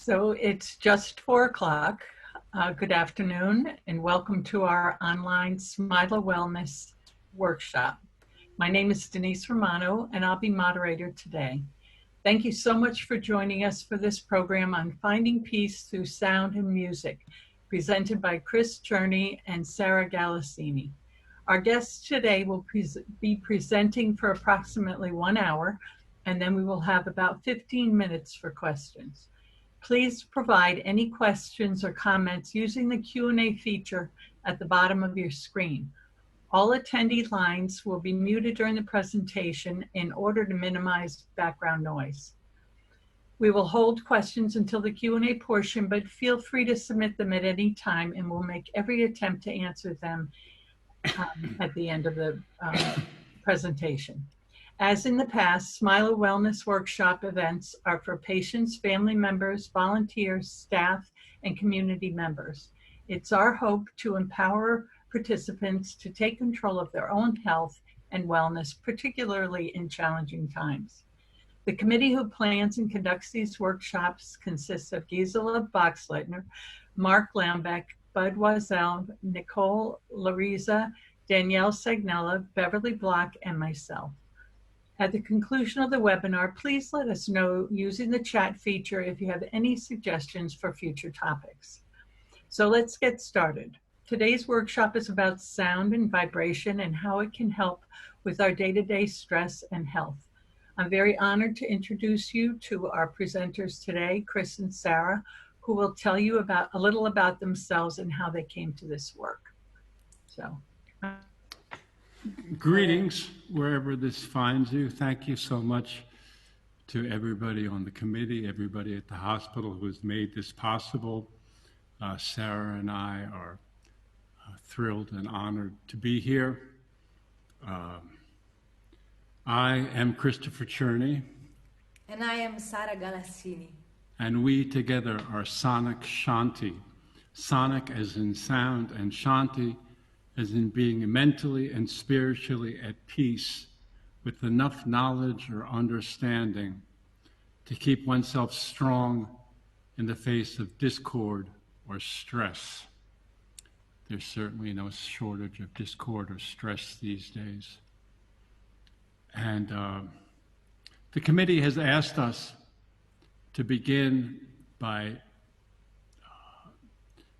So it's just 4 o'clock. Good afternoon and welcome to our online Smilow Wellness Workshop. My name is Denise Romano and I'll be moderator today. Thank you so much for joining us for this program on Finding Peace Through Sound and Music, presented by Chris Cherney and Sara Galassini. Our guests today will be presenting for approximately 1 hour, and then we will have about 15 minutes for questions. Please provide any questions or comments using the Q&A feature at the bottom of your screen. All attendee lines will be muted during the presentation in order to minimize background noise. We will hold questions until the Q&A portion, but feel free to submit them at any time and we'll make every attempt to answer them at the end of the presentation. As in the past, Smilow Wellness Workshop events are for patients, family members, volunteers, staff, and community members. It's our hope to empower participants to take control of their own health and wellness, particularly in challenging times. The committee who plans and conducts these workshops consists of Gisela Boxleitner, Mark Lambeck, Bud Wazell, Nicole Lariza, Danielle Segnella, Beverly Block, and myself. At the conclusion of the webinar, please let us know using the chat feature if you have any suggestions for future topics. So let's get started. Today's workshop is about sound and vibration and how it can help with our day-to-day stress and health. I'm very honored to introduce you to our presenters today, Chris and Sara, who will tell you a little about themselves and how they came to this work. So. Greetings, wherever this finds you. Thank you so much to everybody on the committee, everybody at the hospital who has made this possible. Sara and I are thrilled and honored to be here. I am Christopher Cherney. And I am Sara Galassini. And we together are Sonic Shanti. Sonic as in sound and Shanti as in being mentally and spiritually at peace with enough knowledge or understanding to keep oneself strong in the face of discord or stress. There's certainly no shortage of discord or stress these days. And the committee has asked us to begin by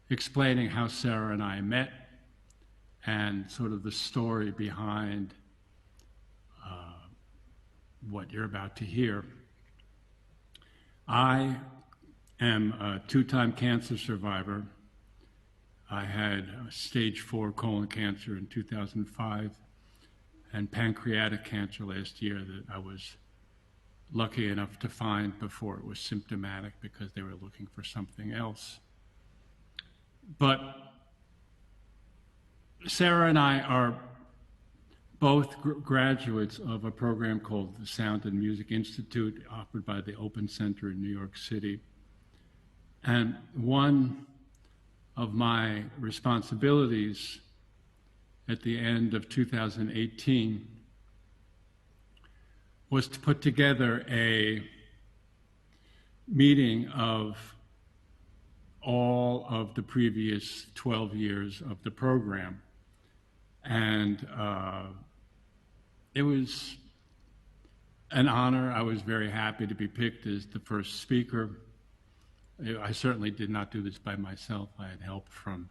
explaining how Sara and I met and sort of the story behind what you're about to hear. I am a two-time cancer survivor. I had stage 4 colon cancer in 2005 and pancreatic cancer last year that I was lucky enough to find before it was symptomatic because they were looking for something else. But Sara and I are both graduates of a program called the Sound and Music Institute, offered by the Open Center in New York City. And one of my responsibilities at the end of 2018 was to put together a meeting of all of the previous 12 years of the program. And it was an honor. I was very happy to be picked as the first speaker. I certainly did not do this by myself. I had help from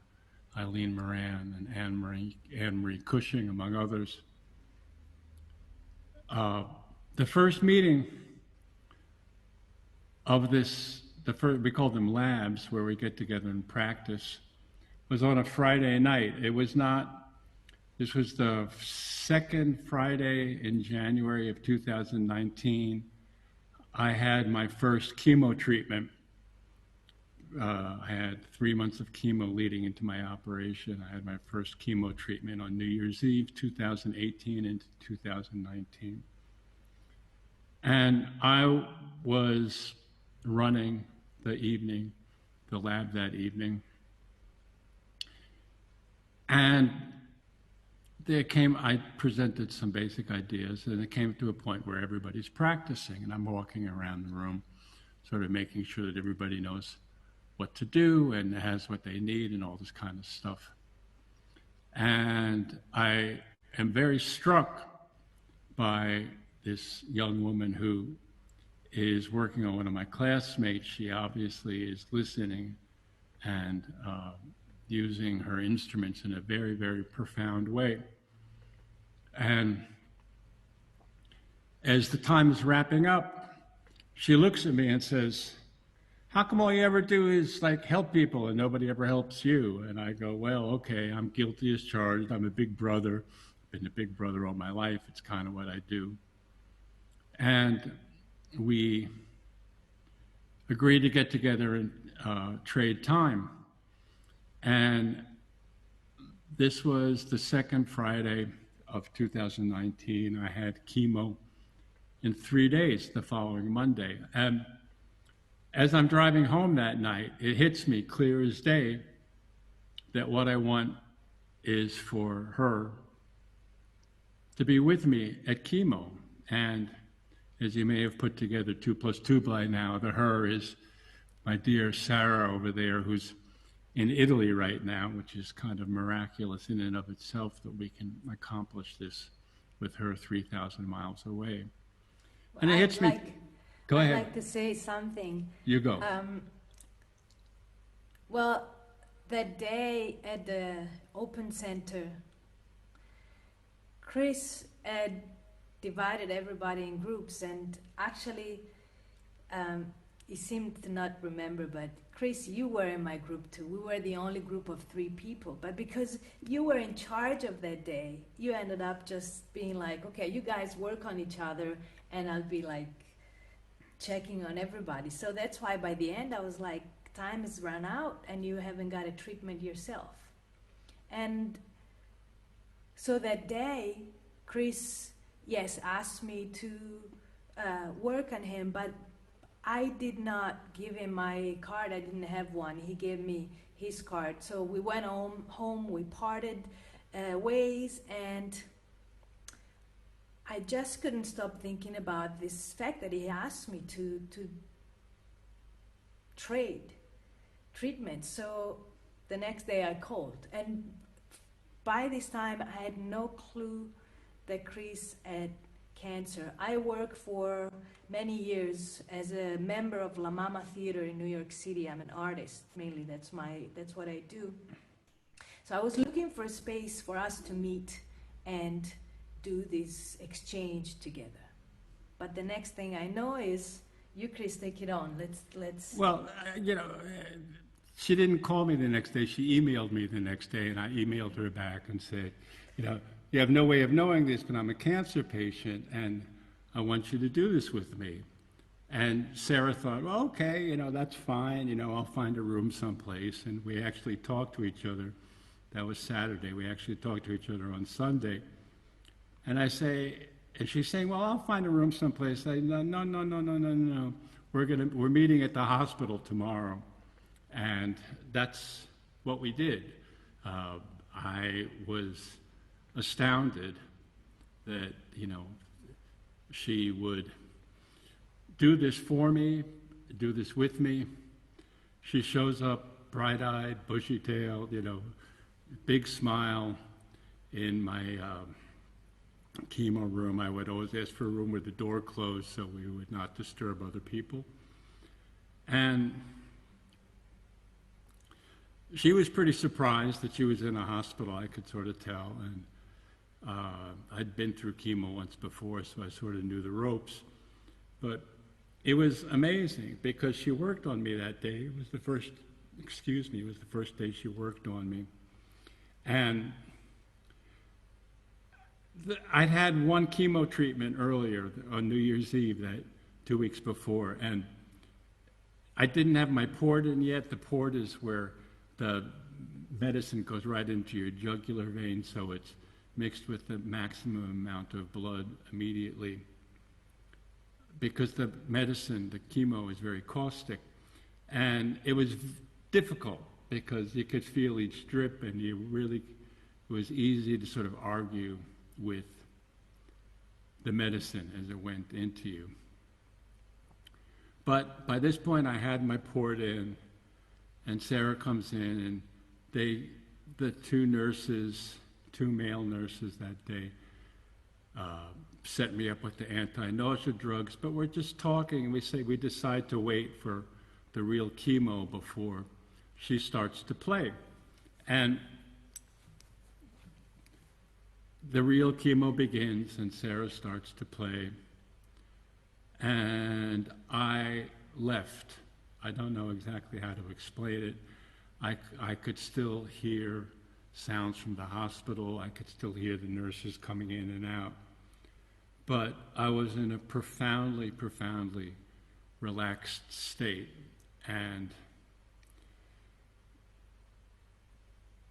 Eileen Moran and Anne Marie Cushing, among others. The first meeting of this, we call them labs, where we get together and practice, was on a Friday night. This was the second Friday in January of 2019. I had my first chemo treatment. I had 3 months of chemo leading into my operation. I had my first chemo treatment on New Year's Eve, 2018 into 2019. And I was running the lab that evening. And I presented some basic ideas, and it came to a point where everybody's practicing, and I'm walking around the room sort of making sure that everybody knows what to do and has what they need and all this kind of stuff. And I am very struck by this young woman who is working on one of my classmates. She obviously is listening and using her instruments in a very, very profound way. And as the time is wrapping up, she looks at me and says, "How come all you ever do is like help people and nobody ever helps you?" And I go, "Well, okay, I'm guilty as charged. I'm a big brother. I've been a big brother all my life. It's kind of what I do." And we agreed to get together and trade time. And this was the second Friday of 2019. I had chemo in 3 days the following Monday. And as I'm driving home that night, it hits me clear as day that what I want is for her to be with me at chemo. And as you may have put together 2 plus 2 by now, the her is my dear Sara over there, who's in Italy right now, which is kind of miraculous in and of itself that we can accomplish this with her 3,000 miles away. And it hits me. Go ahead. I'd like to say something. You go. Well, that day at the Open Center, Chris had divided everybody in groups, and actually, he seemed to not remember, but Chris, you were in my group too. We were the only group of 3 people, but because you were in charge of that day, you ended up just being like, okay, you guys work on each other, and I'll be like checking on everybody. So that's why by the end I was like, time has run out and you haven't got a treatment yourself. And so that day, Chris, yes, asked me to work on him, but I did not give him my card. I didn't have one. He gave me his card. So we went home, we parted ways, and I just couldn't stop thinking about this fact that he asked me to trade treatment. So the next day I called. And by this time, I had no clue that Chris had cancer. I worked for many years as a member of La Mama Theater in New York City. I'm an artist, mainly. That's what I do. So I was looking for a space for us to meet and do this exchange together. But the next thing I know is, you, Chris, take it on. Let's. Well, she didn't call me the next day. She emailed me the next day, and I emailed her back and said, you have no way of knowing this, but I'm a cancer patient, and I want you to do this with me. And Sara thought, well, okay, that's fine. I'll find a room someplace. And we actually talked to each other. That was Saturday. We actually talked to each other on Sunday. And and she's saying, well, I'll find a room someplace. I say, no. We're meeting at the hospital tomorrow. And that's what we did. I was astounded that, she would do this for me, do this with me. She shows up bright-eyed, bushy-tailed, big smile in my chemo room. I would always ask for a room with the door closed so we would not disturb other people. And she was pretty surprised that she was in a hospital, I could sort of tell. And I'd been through chemo once before, so I sort of knew the ropes. But it was amazing because she worked on me that day. It was the first day she worked on me. And I'd had one chemo treatment earlier on New Year's Eve, 2 weeks before, and I didn't have my port in yet. The port is where the medicine goes right into your jugular vein, so it's mixed with the maximum amount of blood immediately. Because the medicine, the chemo, is very caustic. And it was difficult because you could feel each drip, and it was easy to sort of argue with the medicine as it went into you. But by this point, I had my port in, and Sara comes in, and the two male nurses that day, set me up with the anti-nausea drugs, but we're just talking, and we decide to wait for the real chemo before she starts to play. And the real chemo begins, and Sara starts to play, and I left. I don't know exactly how to explain it. I could still hear sounds from the hospital. I could still hear the nurses coming in and out. But I was in a profoundly, profoundly relaxed state. And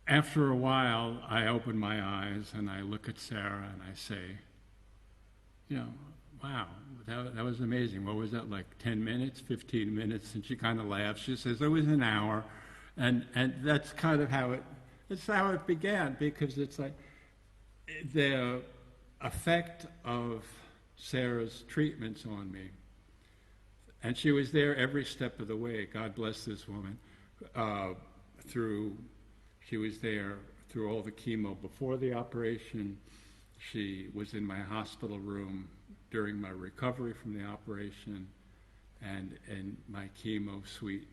after a while, I open my eyes and I look at Sara and I say, you know, wow, that was amazing. What was that, like 10 minutes, 15 minutes? And she kind of laughs. She says, it was an hour. And that's kind of how it began, because it's like the effect of Sara's treatments on me. And she was there every step of the way. God bless this woman. She was there through all the chemo before the operation. She was in my hospital room during my recovery from the operation, and in my chemo suite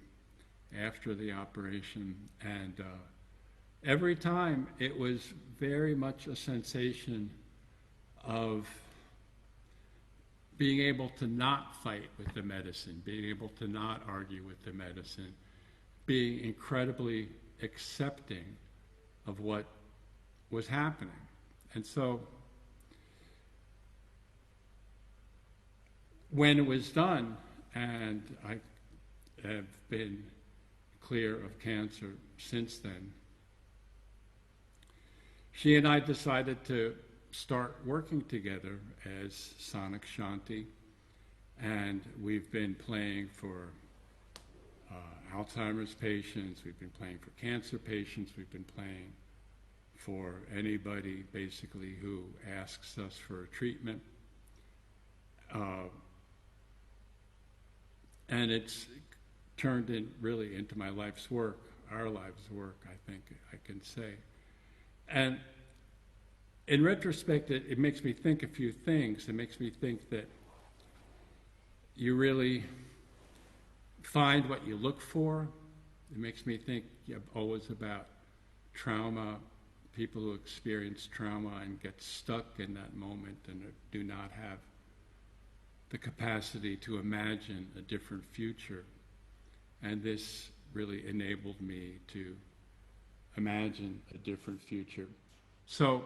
after the operation. And every time it was very much a sensation of being able to not fight with the medicine, being able to not argue with the medicine, being incredibly accepting of what was happening. And so when it was done, and I have been clear of cancer since then, she and I decided to start working together as Sonic Shanti, and we've been playing for Alzheimer's patients, we've been playing for cancer patients, we've been playing for anybody basically who asks us for a treatment. And it's turned really into my life's work, our life's work, I think I can say. And in retrospect, it makes me think a few things. It makes me think that you really find what you look for. It makes me think always about trauma, people who experience trauma and get stuck in that moment and do not have the capacity to imagine a different future. And this really enabled me to imagine a different future. So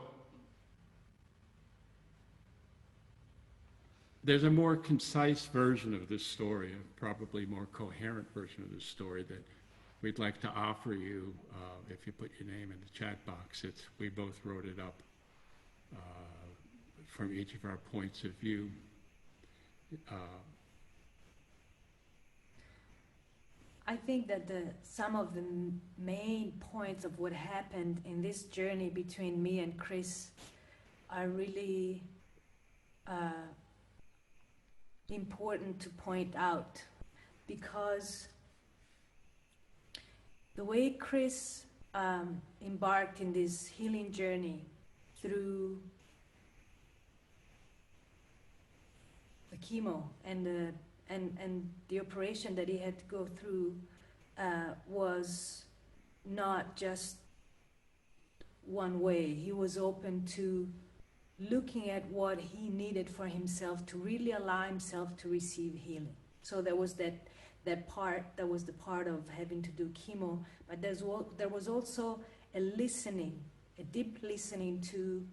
there's a more concise version of this story, a probably more coherent version of this story that we'd like to offer you. If you put your name in the chat box, we both wrote it up from each of our points of view. I think that some of the main points of what happened in this journey between me and Chris are really important to point out, because the way Chris embarked in this healing journey through the chemo and the operation that he had to go through was not just one way. He was open to looking at what he needed for himself to really allow himself to receive healing. So there was that part, that was the part of having to do chemo, but there was also a listening, a deep listening to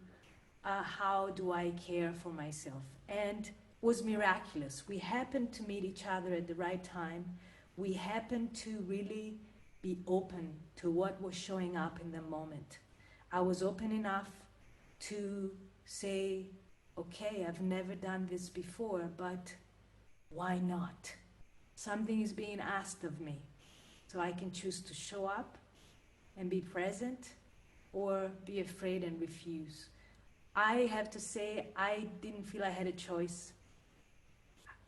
how do I care for myself. And was miraculous. We happened to meet each other at the right time. We happened to really be open to what was showing up in the moment. I was open enough to say, okay, I've never done this before, but why not? Something is being asked of me. So I can choose to show up and be present, or be afraid and refuse. I have to say, I didn't feel I had a choice.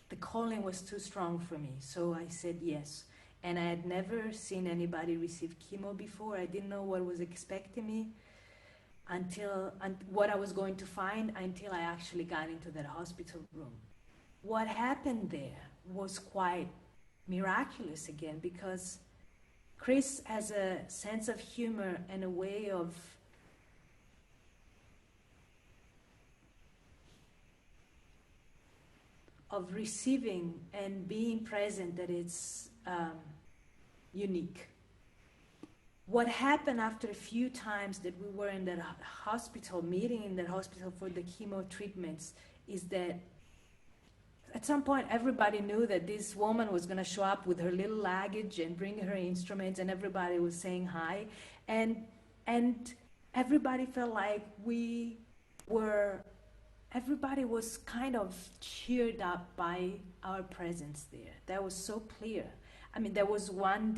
The calling was too strong for me. So I said yes. And I had never seen anybody receive chemo before. I didn't know what was expecting me what I was going to find until I actually got into that hospital room. What happened there was quite miraculous again, because Chris has a sense of humor and a way of receiving and being present that it's unique. What happened after a few times that we were in that hospital, meeting in that hospital for the chemo treatments, is that at some point everybody knew that this woman was going to show up with her little luggage and bring her instruments, and everybody was saying hi, and everybody felt like everybody was kind of cheered up by our presence there. That was so clear. I mean, there was one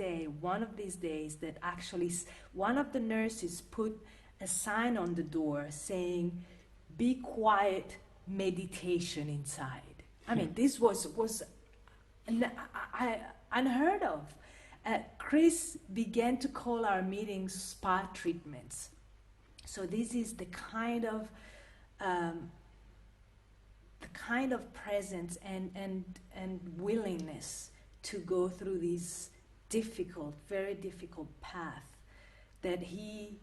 of these days, that actually one of the nurses put a sign on the door saying, "Be quiet, meditation inside." I mean, this was unheard of. Chris began to call our meetings spa treatments. So this is the kind of presence and willingness to go through this difficult, very difficult path that he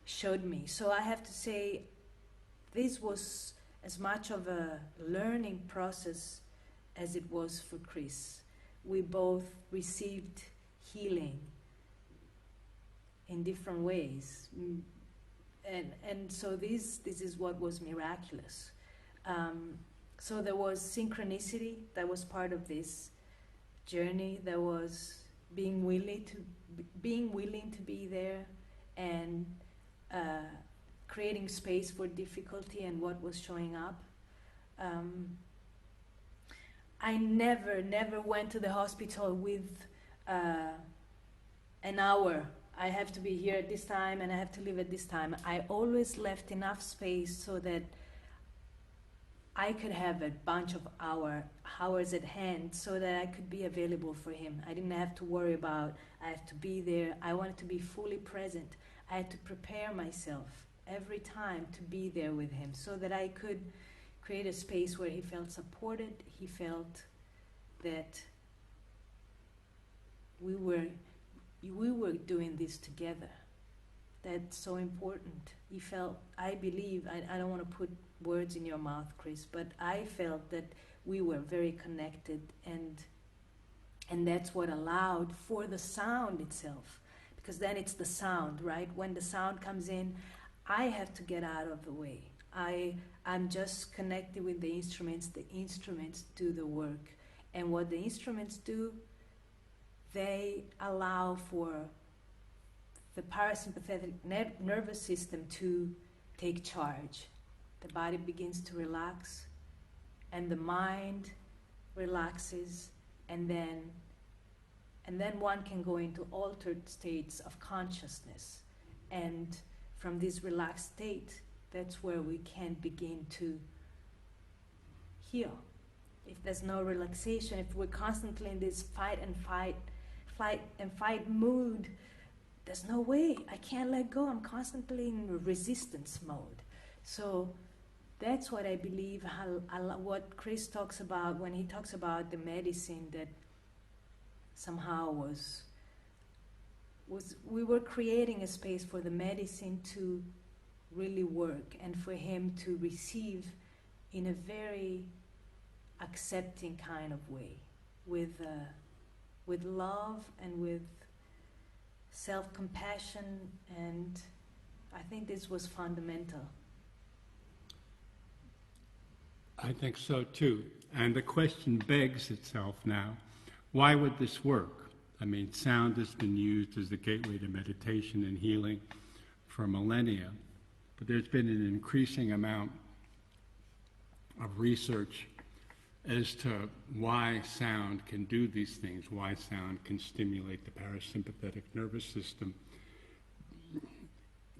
showed me. So I have to say, this was as much of a learning process as it was for Chris. We both received healing in different ways. And so this is what was miraculous. So there was synchronicity that was part of this journey. There was being willing to be there, and creating space for difficulty and what was showing up. I never went to the hospital with an hour. I have to be here at this time and I have to leave at this time. I always left enough space so that I could have a bunch of hours at hand so that I could be available for him. I didn't have to worry about, I have to be there. I wanted to be fully present. I had to prepare myself every time to be there with him so that I could create a space where he felt supported. He felt that we were doing this together. That's so important. He felt, I believe, I don't want to put words in your mouth, Chris, but I felt that we were very connected, and that's what allowed for the sound itself, because then it's the sound, right? When the sound comes in, I have to get out of the way. I'm just connected with the instruments do the work, and what the instruments do, they allow for the parasympathetic nervous system to take charge. The body begins to relax, and the mind relaxes, and then one can go into altered states of consciousness. And from this relaxed state, that's where we can begin to heal. If there's no relaxation, if we're constantly in this flight and fight mood, there's no way. I can't let go. I'm constantly in resistance mode. So that's what I believe, what Chris talks about when he talks about the medicine that somehow was we were creating a space for the medicine to really work and for him to receive in a very accepting kind of way, with love and with self-compassion, and I think this was fundamental. I think so too. And the question begs itself now, why would this work? I mean, sound has been used as the gateway to meditation and healing for millennia, but there's been an increasing amount of research as to why sound can do these things, why sound can stimulate the parasympathetic nervous system,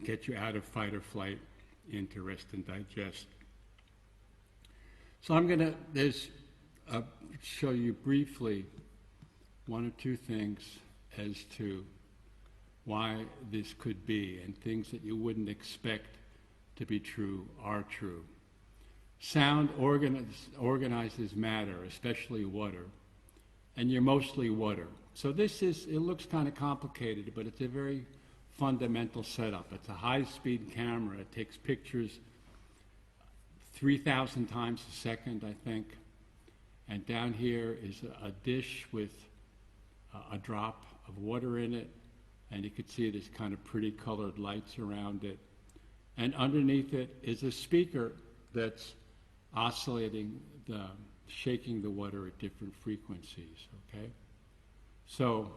get you out of fight or flight into rest and digest. So there's a show you briefly one or two things as to why this could be, and things that you wouldn't expect to be true are true. Sound organizes matter, especially water, and you're mostly water. So it looks kind of complicated, but it's a very fundamental setup. It's a high-speed camera. It takes pictures 3,000 times a second, I think. And down here is a dish with a drop of water in it, and you can see there's kind of pretty colored lights around it. And underneath it is a speaker that's oscillating, shaking the water at different frequencies, okay? So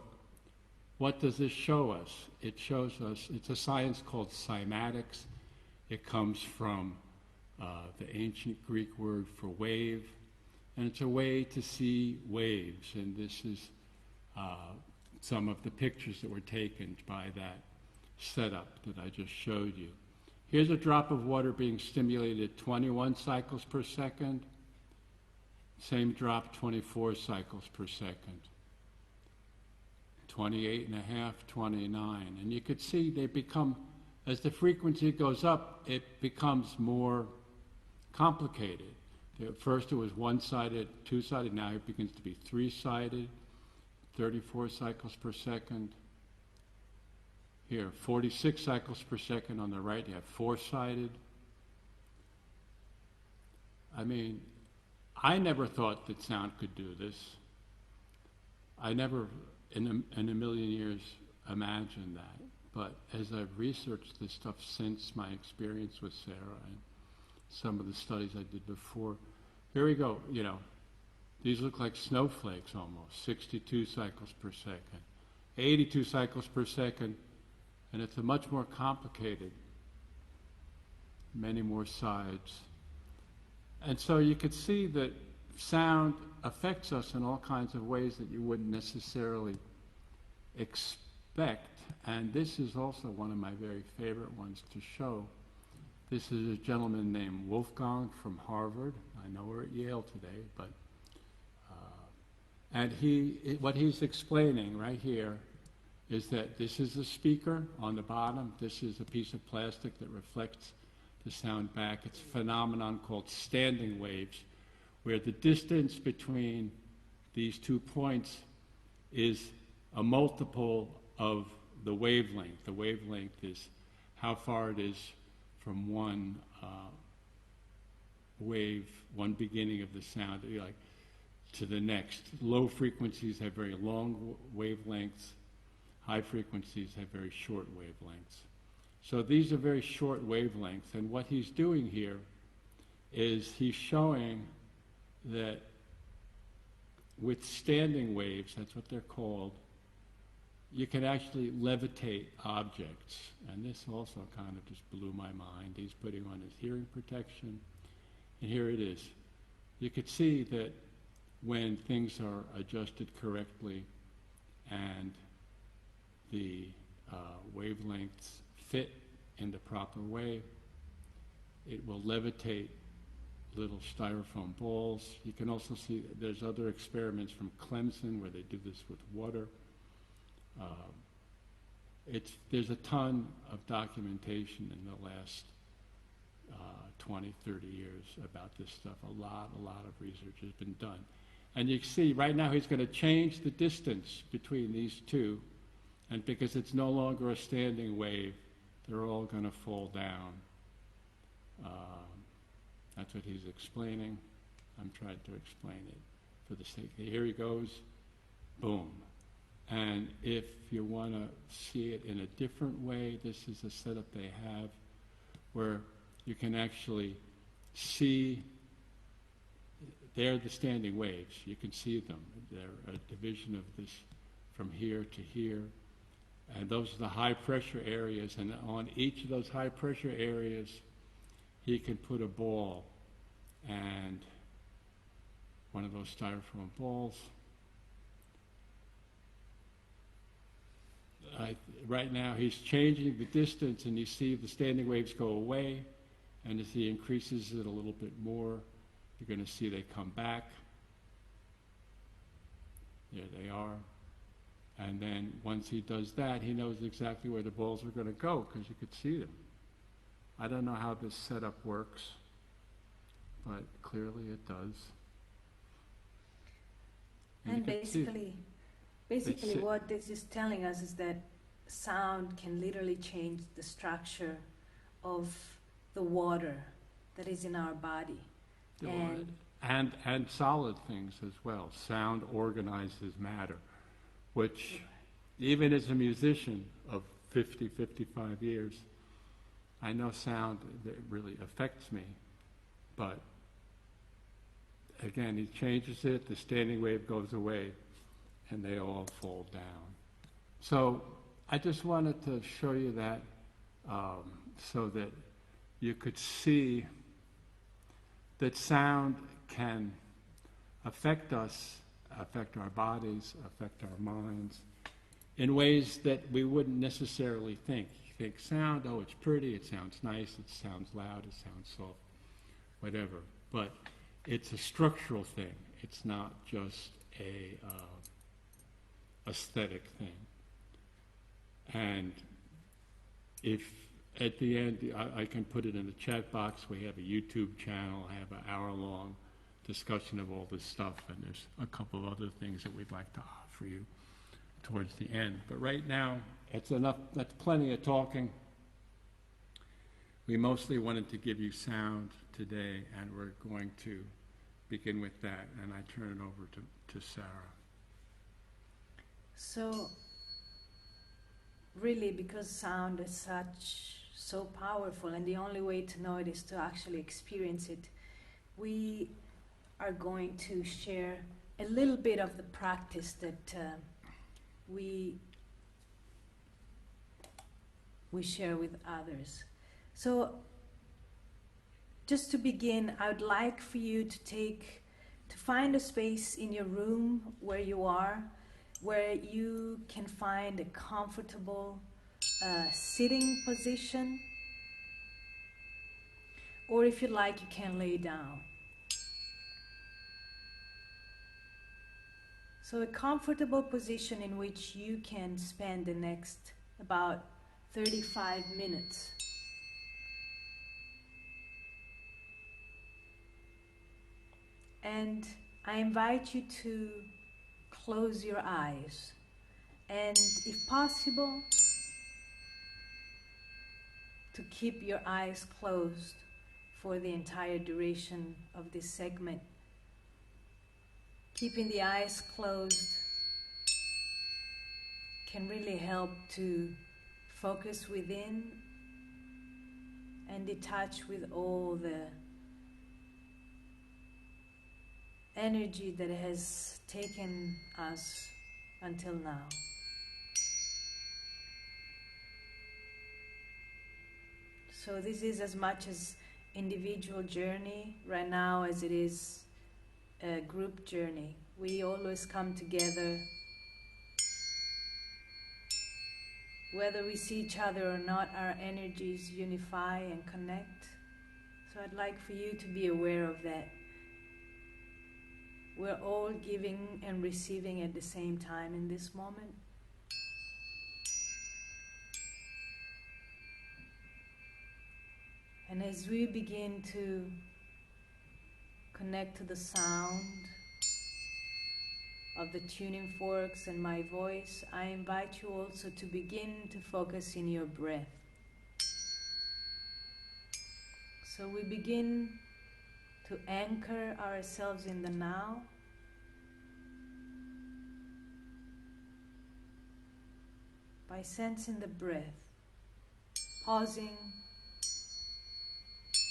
what does this show us? It shows us, it's a science called cymatics. It comes from the ancient Greek word for wave, and it's a way to see waves, and this is some of the pictures that were taken by that setup that I just showed you. Here's a drop of water being stimulated at 21 cycles per second. Same drop, 24 cycles per second. 28 and a half, 29. And you could see they become, as the frequency goes up, it becomes more complicated. At first it was one-sided, two-sided, now it begins to be three-sided, 34 cycles per second. Here, 46 cycles per second on the right, you have four-sided. I mean, I never thought that sound could do this. I never, in a million years, imagined that. But as I've researched this stuff since my experience with Sara and some of the studies I did before, here we go, you know, these look like snowflakes almost, 62 cycles per second, 82 cycles per second, and it's a much more complicated, many more sides. And so you could see that sound affects us in all kinds of ways that you wouldn't necessarily expect. And this is also one of my very favorite ones to show. This is a gentleman named Wolfgang from Harvard. I know we're at Yale today, but and what he's explaining right here is that this is a speaker on the bottom. This is a piece of plastic that reflects the sound back. It's a phenomenon called standing waves, where the distance between these 2 points is a multiple of the wavelength. The wavelength is how far it is from one wave, one beginning of the sound, like to the next. Low frequencies have very long wavelengths. High frequencies have very short wavelengths. So these are very short wavelengths, and what he's doing here is he's showing that with standing waves, that's what they're called, you can actually levitate objects. And this also kind of just blew my mind. He's putting on his hearing protection, and here it is. You could see that when things are adjusted correctly and the wavelengths fit in the proper way, it will levitate little styrofoam balls. You can also see there's other experiments from Clemson where they do this with water. There's a ton of documentation in the last 20, 30 years about this stuff. A lot of research has been done. And you can see right now he's going to change the distance between these two, and because it's no longer a standing wave, they're all going to fall down. That's what he's explaining. I'm trying to explain it for the sake of, here he goes, boom. And if you want to see it in a different way, this is a setup they have where you can actually see, they're the standing waves. You can see them. They're a division of this from here to here. And those are the high pressure areas, and on each of those high pressure areas, he can put a ball, and one of those styrofoam balls. Right now he's changing the distance, and you see the standing waves go away, and as he increases it a little bit more, you're going to see they come back. Here they are. And then once he does that, he knows exactly where the balls are going to go because you could see them. I don't know how this setup works, but clearly it does. And basically what this is telling us is that sound can literally change the structure of the water that is in our body. And solid things as well. Sound organizes matter, which even as a musician of 50, 55 years, I know sound that really affects me. But again, he changes it, the standing wave goes away, and they all fall down. So I just wanted to show you that so that you could see that sound can affect us, affect our bodies, affect our minds in ways that we wouldn't necessarily think. You think sound, oh, it's pretty, it sounds nice, it sounds loud, it sounds soft, whatever. But it's a structural thing. It's not just a aesthetic thing. And if at the end, I can put it in the chat box. We have a YouTube channel. I have an hour-long discussion of all this stuff, and there's a couple of other things that we'd like to offer you towards the end. But right now, it's enough. That's plenty of talking. We mostly wanted to give you sound today, and we're going to begin with that. And I turn it over to Sara. So, really, because sound is so powerful, and the only way to know it is to actually experience it, we are going to share a little bit of the practice that we share with others. So, just to begin, I would like for you to find a space in your room where you are, where you can find a comfortable sitting position, or if you like, you can lay down. So a comfortable position in which you can spend the next about 35 minutes. And I invite you to close your eyes, and if possible, to keep your eyes closed for the entire duration of this segment. Keeping the eyes closed can really help to focus within and detach with all the energy that has taken us until now. So this is as much as individual journey right now as it is a group journey. We always come together, whether we see each other or not, our energies unify and connect. So I'd like for you to be aware of that. We're all giving and receiving at the same time in this moment. And as we begin to connect to the sound of the tuning forks and my voice, I invite you also to begin to focus in your breath. So we begin to anchor ourselves in the now, by sensing the breath, pausing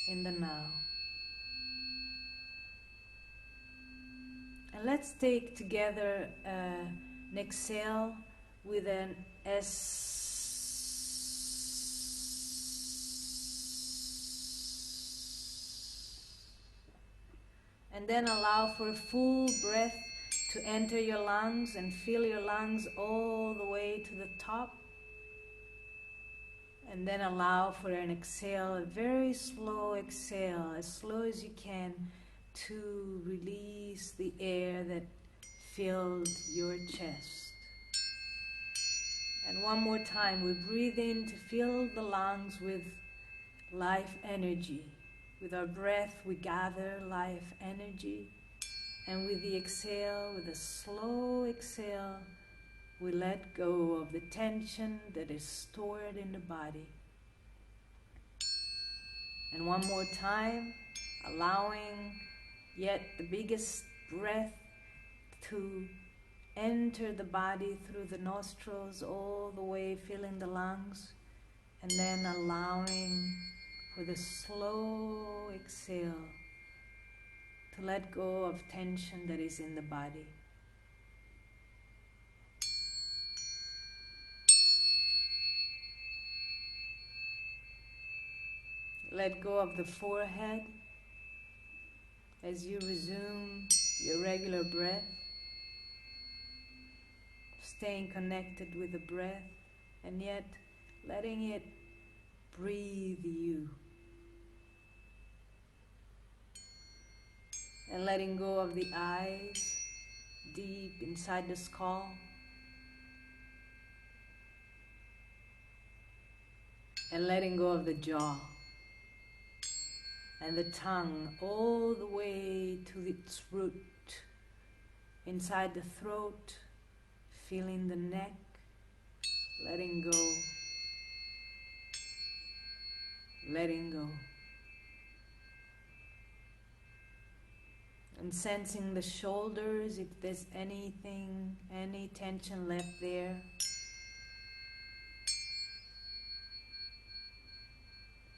in the now. And let's take together an exhale with an S. And then allow for a full breath to enter your lungs and fill your lungs all the way to the top. And then allow for an exhale, a very slow exhale, as slow as you can, to release the air that filled your chest. And one more time, we breathe in to fill the lungs with life energy. With our breath, we gather life energy. And with the exhale, with a slow exhale, we let go of the tension that is stored in the body. And one more time, allowing yet the biggest breath to enter the body through the nostrils, all the way filling the lungs, and then allowing for the slow exhale to let go of tension that is in the body. Let go of the forehead as you resume your regular breath, staying connected with the breath and yet letting it breathe you. And letting go of the eyes deep inside the skull. And letting go of the jaw. And the tongue all the way to its root. Inside the throat, feeling the neck, letting go. Letting go. And sensing the shoulders, if there's anything, any tension left there.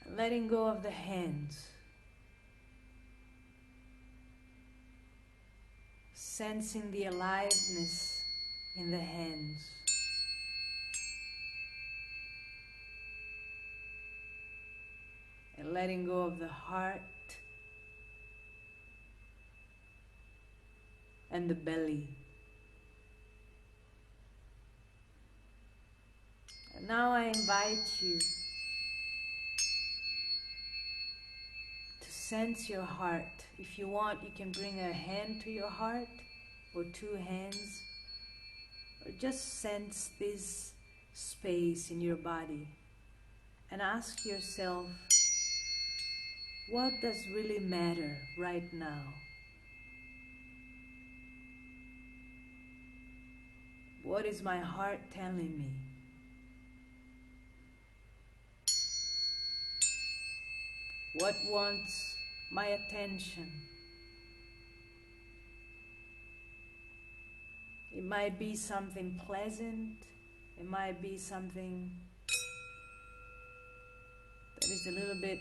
And letting go of the hands. Sensing the aliveness in the hands. And letting go of the heart and the belly. And now I invite you to sense your heart. If you want, you can bring a hand to your heart or two hands, or just sense this space in your body and ask yourself, what does really matter right now? What is my heart telling me? What wants my attention? It might be something pleasant. It might be something that is a little bit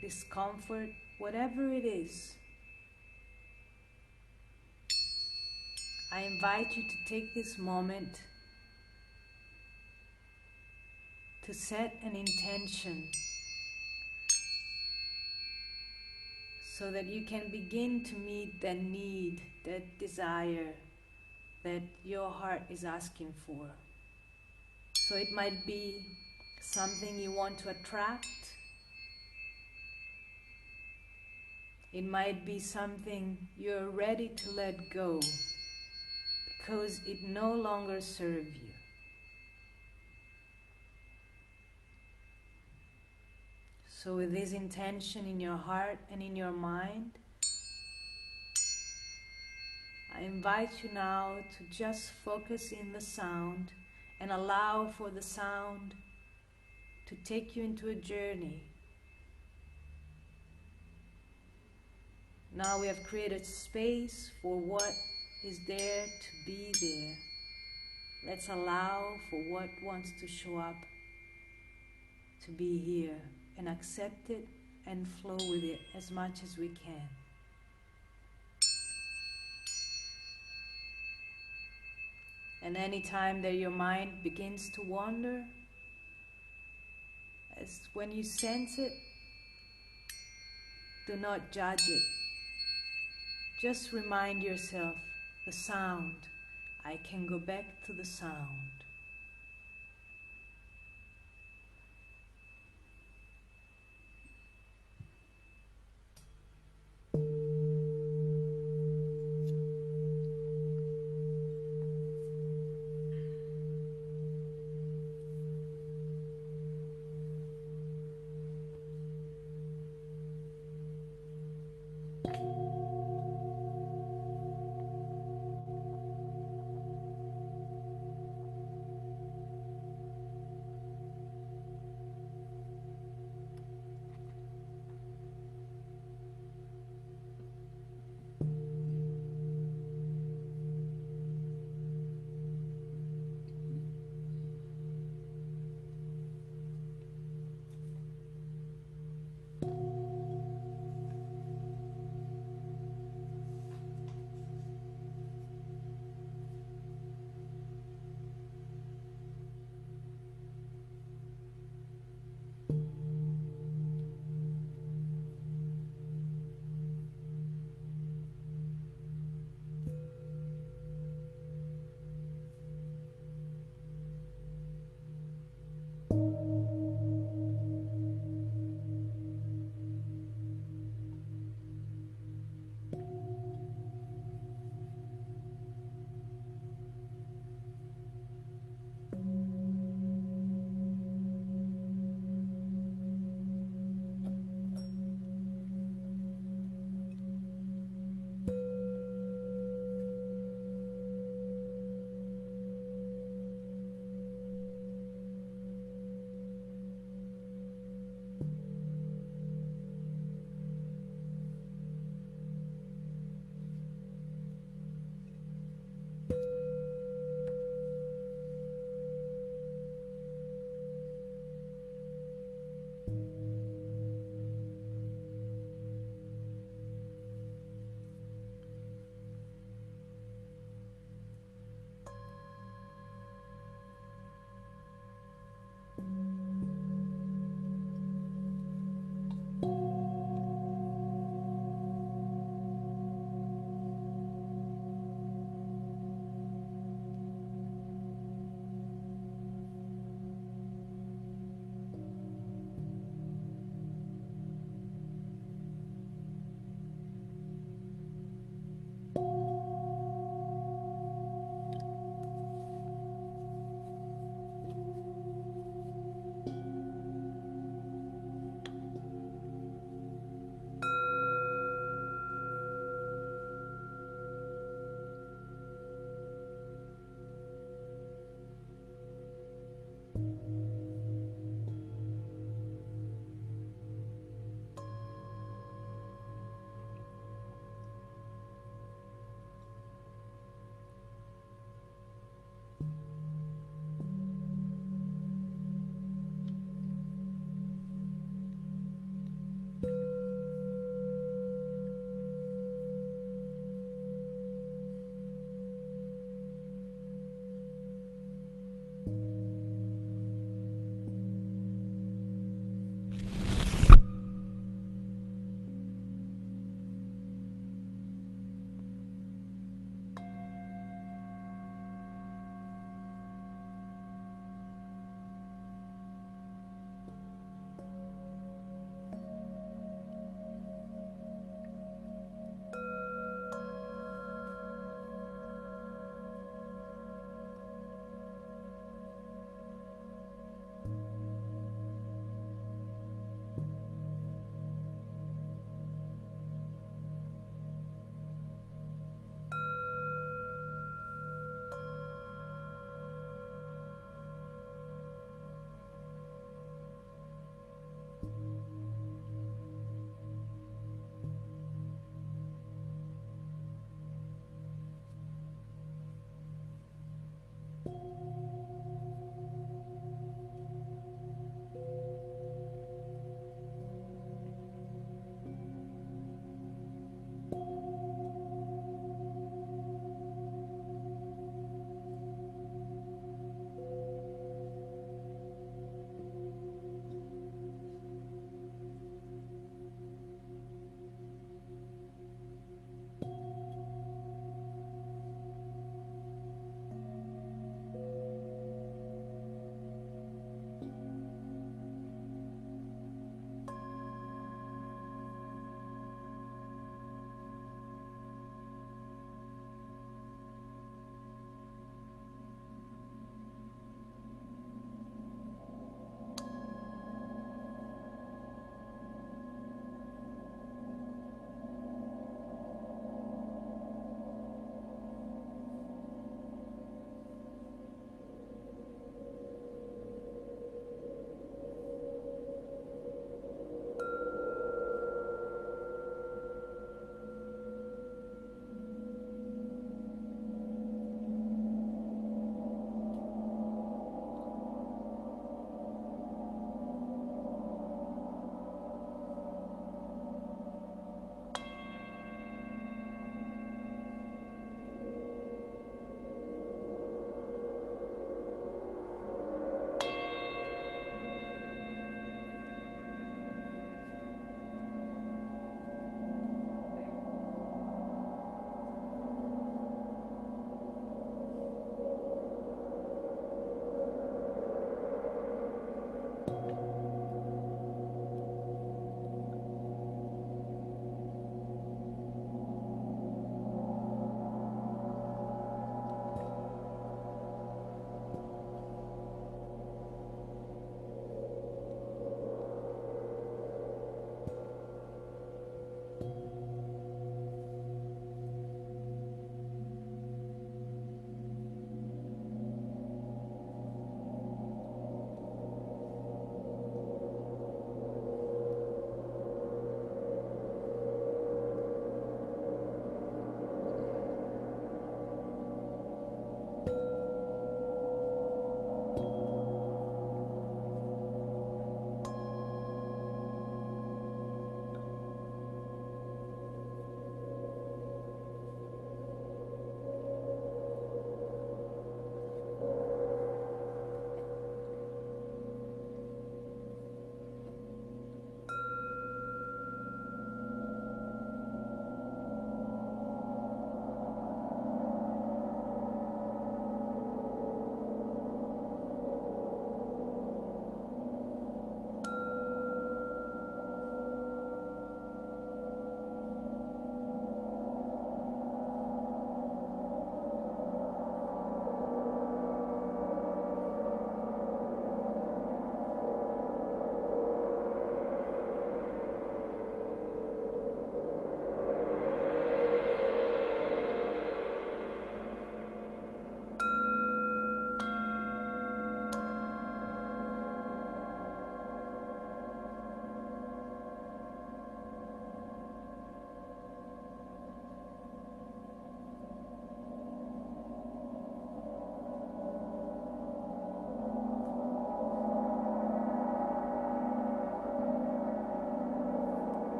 discomfort. Whatever it is, I invite you to take this moment to set an intention so that you can begin to meet that need, that desire that your heart is asking for. So it might be something you want to attract. It might be something you're ready to let go because it no longer serves you. So with this intention in your heart and in your mind, I invite you now to just focus in the sound and allow for the sound to take you into a journey. Now we have created space for what is there to be there. Let's allow for what wants to show up to be here and accept it and flow with it as much as we can. And anytime that your mind begins to wander, as when you sense it, do not judge it. Just remind yourself, the sound. I can go back to the sound.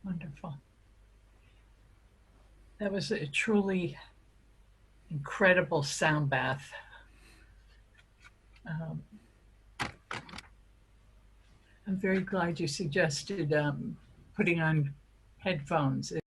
Wonderful. That was a truly incredible sound bath. Um, I'm very glad you suggested putting on headphones.